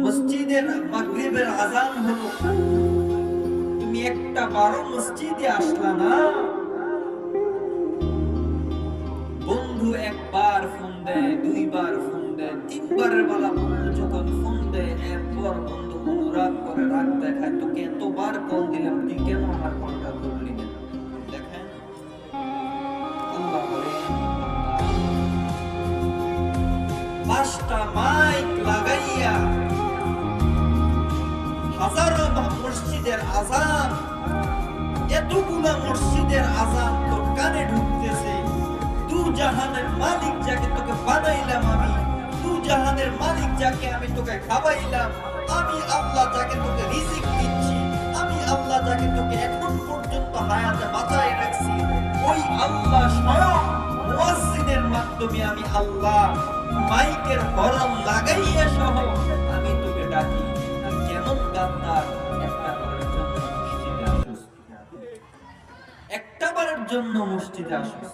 মসজিদের মাগরিবের আযান হলো, তুমি একটা বারো মসজিদে আসলা না। বন্ধু একবার ফোন দেয়, দুইবার ফোন দেয়, তিনবারের বেলা বন্ধু যখন ফোন দেয়, এরপর বন্ধু অনুরাগ করে, রাগ দেখায়, তোকে এতবার কল দিলাম, তুই কেন আমার কলটা ধরলি না? দেখেন আল্লাহ বলেন, পাঁচটা মাইক লাগাইয়া হাজারো মসজিদের আযান, এতগুলা মসজিদের আযান তোর কানে ঢুকতেছে। দু জাহানের মালিক যাকে তোকে বানাইলাম আমি, দু জাহানের মালিক যাকে আমি তোকে খাওয়াইলাম, আমি আল্লাহ যাকে তোকে রিজিক দিচ্ছি, আমি আল্লাহ যাকে তোকে এখন পর্যন্ত হায়াতে বাঁচায় রাখছি, ওই আল্লাহ স্বয়ং মুয়াজ্জিনের মাধ্যমে আমি আল্লাহ মাইকের হরন লাগাইয়া সহ আমি তোকে ডাকি। আর কেমন গাদ্দার, একটা বারের জন্য মসজিদে আসিস,